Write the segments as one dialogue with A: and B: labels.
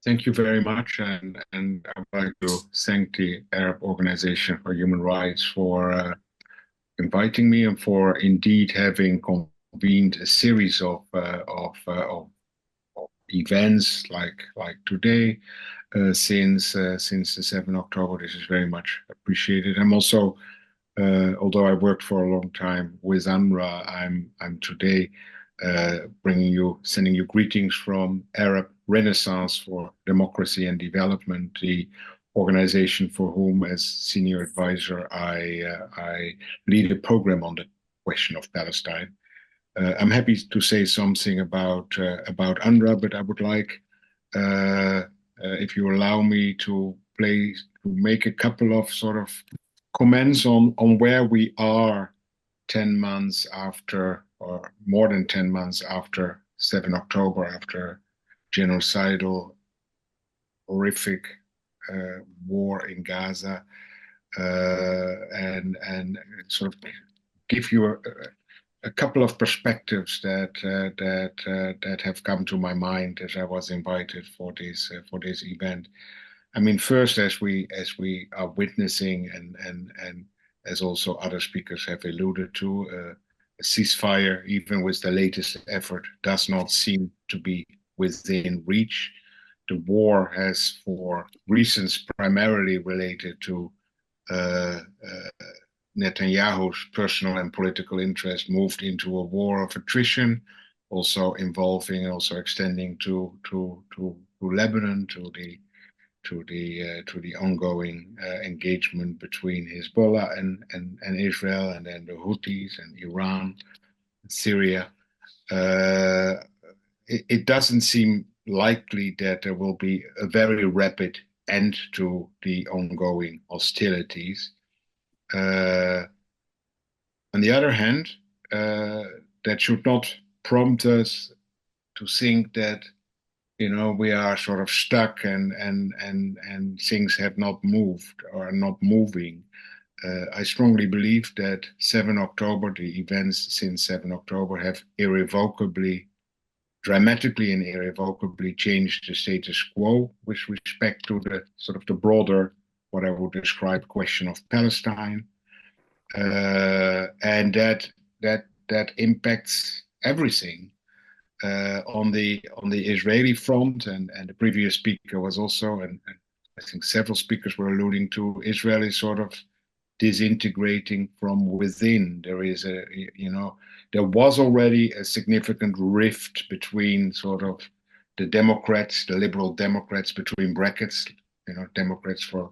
A: Thank you very much, and I would like to thank the Arab Organization for Human Rights for inviting me and for indeed having convened a series of events like today since the 7th October. This is very much appreciated. I'm also, although I worked for a long time with UNRWA, I'm today sending you greetings from Arab Renaissance for Democracy and Development, the organization for whom, as senior advisor, I lead a program on the question of Palestine. I'm happy to say something about UNRWA, but I would like, if you allow me, to make a couple of sort of comments on where we are 10 months after, or more than 10 months after 7 October, after genocidal, horrific war in Gaza, and sort of give you a couple of perspectives that have come to my mind as I was invited for this event. I mean, first, as we are witnessing, and as also other speakers have alluded to, a ceasefire, even with the latest effort, does not seem to be within reach. The war has, for reasons primarily related to Netanyahu's personal and political interest, moved into a war of attrition, also involving, also extending to Lebanon, to the ongoing engagement between Hezbollah and Israel, and then the Houthis and Iran, Syria. Uh, it doesn't seem likely that there will be a very rapid end to the ongoing hostilities. Uh, on the other hand, uh, that should not prompt us to think that we are sort of stuck and things have not moved or are not moving. I strongly believe that 7 October, the events since 7 October, have dramatically and irrevocably changed the status quo with respect to the sort of the broader, what I would describe, question of Palestine, and that impacts everything on the Israeli front, and the previous speaker was also, and I think several speakers were alluding to, Israel is sort of disintegrating from within. There was already a significant rift between sort of the Democrats, the liberal Democrats, between brackets, Democrats for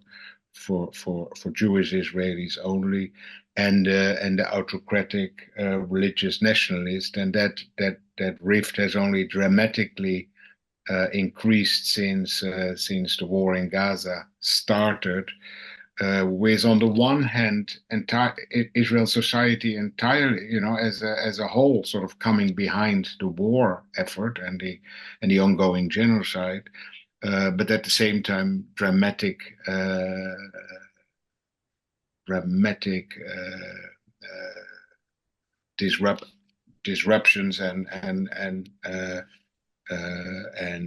A: Jewish Israelis only, and the autocratic religious nationalist, and that rift has only dramatically increased since the war in Gaza started. With, on the one hand, entire Israel society entirely, as a whole, sort of coming behind the war effort and the ongoing genocide, but at the same time, dramatic disrupt disruptions and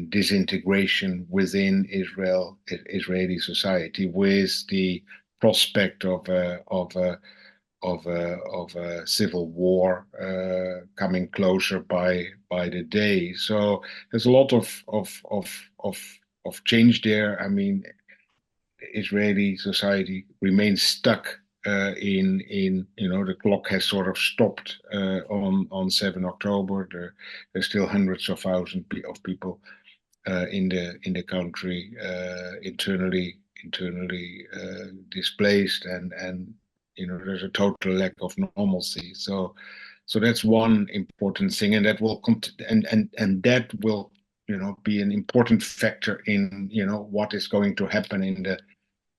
A: disintegration within Israeli society, with the prospect of a civil war coming closer by the day. So there's a lot of change there. I mean, Israeli society remains stuck in the clock has sort of stopped on 7 October. There's still hundreds of thousands of people in the country internally displaced, and there's a total lack of normalcy. So that's one important thing, and that will and that will be an important factor in what is going to happen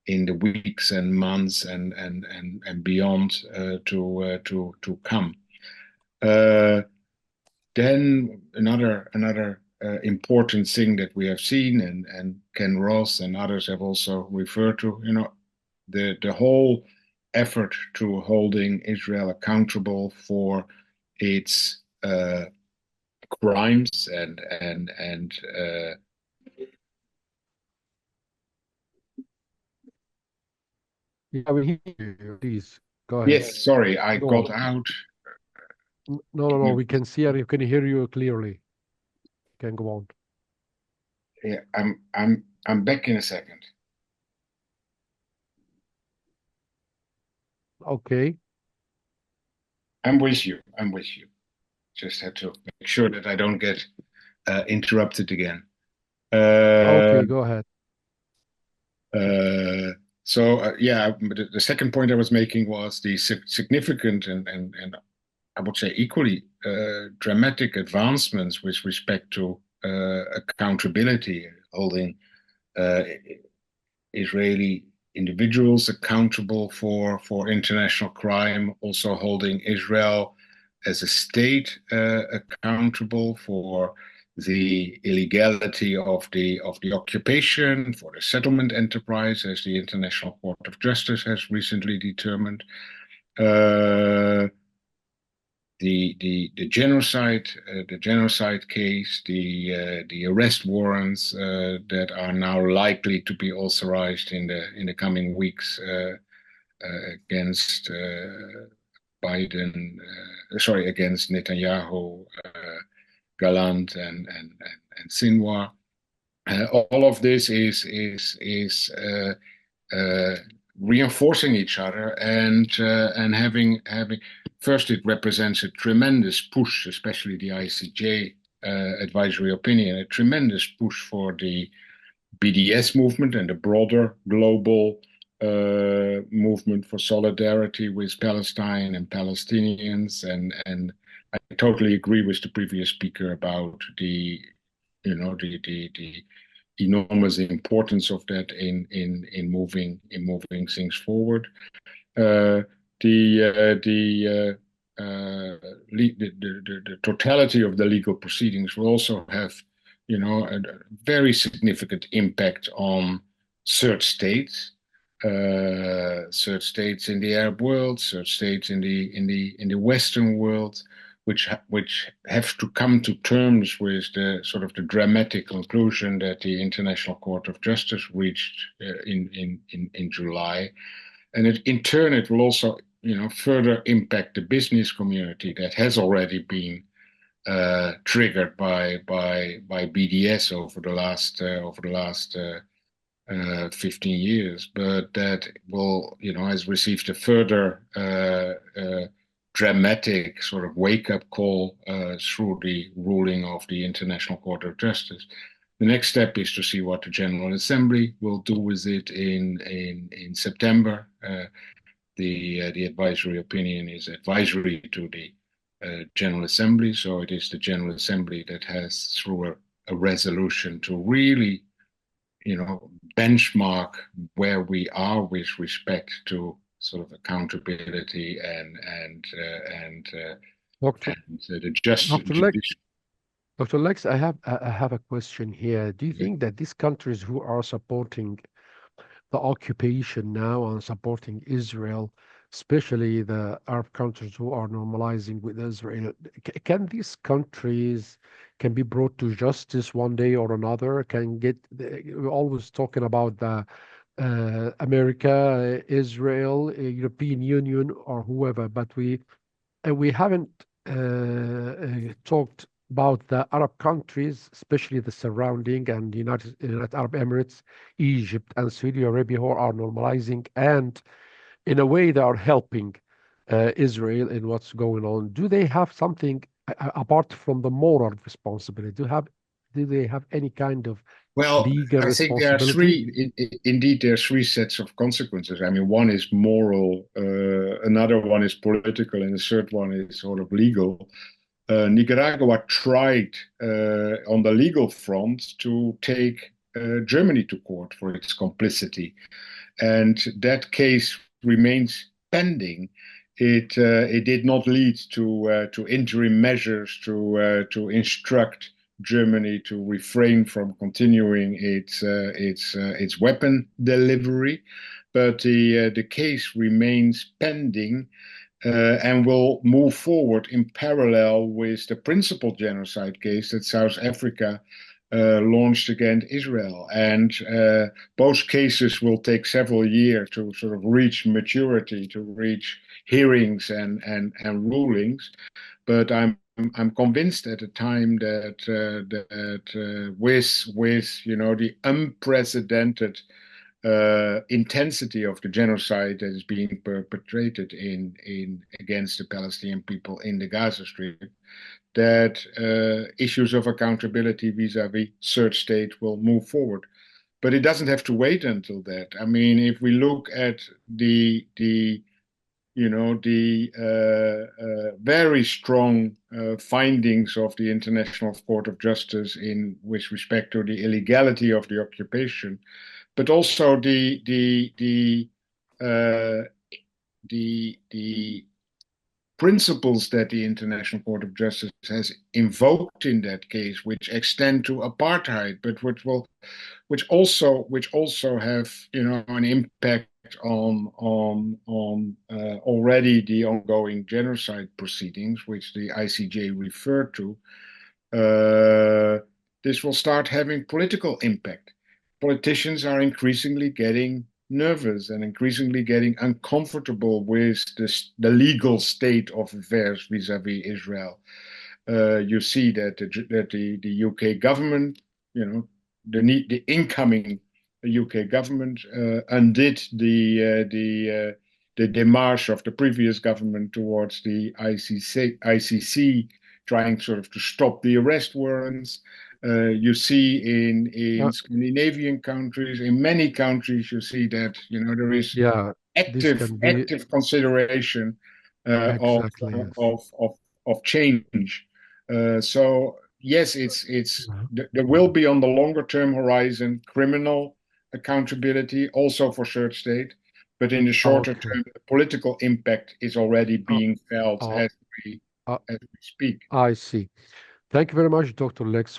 A: in the weeks and months and beyond to come. Uh, then another important thing that we have seen, and Ken Ross and others have also referred to, the whole effort to holding Israel accountable for its crimes and
B: Yeah, we hear you. Please go ahead.
A: Yes, sorry, I
B: Go
A: got
B: on.
A: out.
B: No, no,
A: Can
B: no.
A: you,
B: We can see and you can hear you clearly. Can go on.
A: yeah, I'm back in a second.
B: Okay.
A: I'm with you. I'm with you. Just had to make sure that I don't get interrupted again. Uh,
B: Okay, go ahead.
A: uh, yeah, but the second point I was making was the significant and I would say equally dramatic advancements with respect to accountability, holding uh, Israeli individuals accountable for international crime, also holding Israel as a state accountable for the illegality of the occupation, for the settlement enterprise, as the International Court of Justice has recently determined. Uh, the genocide case, the arrest warrants that are now likely to be authorized in the coming weeks against Biden, against Netanyahu, Gallant, and Sinwar. All of this is uh, reinforcing each other and having first it represents a tremendous push, especially the ICJ advisory opinion, a tremendous push for the BDS movement and the broader global movement for solidarity with Palestine and Palestinians. And I totally agree with the previous speaker about the enormous importance of that in moving things forward. Uh, the totality of the legal proceedings will also have, a very significant impact on third states, third states in the Arab world, third states in the Western world, which have to come to terms with the sort of the dramatic conclusion that the International Court of Justice reached in July. And in turn, it will also, further impact the business community that has already been triggered by BDS over the last 15 years, but that has received a further dramatic sort of wake-up call through the ruling of the International Court of Justice. The next step is to see what the General Assembly will do with it in September. The advisory opinion is advisory to the General Assembly, so it is the General Assembly that has, through a resolution, to really, benchmark where we are with respect to sort of accountability
B: Doctor,
A: the just
B: Dr. Lex,
A: judicial.
B: Dr. Lex, I have a question here. Do you think that these countries who are supporting the occupation now and supporting Israel, especially the Arab countries who are normalizing with Israel, can these countries can be brought to justice one day or another? We're always talking about the America, Israel, European Union, or whoever, but we haven't talked about the Arab countries, especially the surrounding and United Arab Emirates, Egypt, and Saudi Arabia, who are normalizing and, in a way, they are helping Israel in what's going on. Do they have something apart from the moral responsibility? Do they have any kind of
A: Well,
B: legal
A: I think there are
B: responsibility?
A: indeed, there are three sets of consequences. I mean, one is moral, another one is political, and the third one is sort of legal. Nicaragua tried on the legal front to take Germany to court for its complicity, and that case remains pending. It did not lead to interim measures to instruct Germany to refrain from continuing its weapon delivery, but the case remains pending and will move forward in parallel with the principal genocide case that South Africa launched against Israel. And both cases will take several years to sort of reach maturity, to reach hearings and rulings. But I'm convinced at the time that with the unprecedented intensity of the genocide that is being perpetrated in against the Palestinian people in the Gaza Strip, that issues of accountability vis-à-vis third state will move forward. But it doesn't have to wait until that. I mean, if we look at the very strong findings of the International Court of Justice in with respect to the illegality of the occupation, but also uh, the principles that the International Court of Justice has invoked in that case, which extend to apartheid, but which also have an impact on already the ongoing genocide proceedings, which the ICJ referred to. Uh, this will start having political impact. Politicians are increasingly getting nervous and increasingly getting uncomfortable with the legal state of affairs vis-à-vis Israel. You see that the UK government, the incoming UK government undid the démarche of the previous government towards the ICC, trying sort of to stop the arrest warrants. You see in
B: Uh,
A: Scandinavian countries, in many countries, you see that there is
B: yeah, this
A: active
B: can be
A: active consideration uh, of,
B: exactly yes.
A: of of of change. So yes, it's
B: Mhm.
A: there will be on the longer term horizon criminal accountability also for third state, but in the shorter
B: Okay.
A: term, the political impact is already
B: Uh,
A: being felt
B: uh,
A: we
B: uh,
A: as we speak.
B: I see. Thank you very much, Dr. Lex,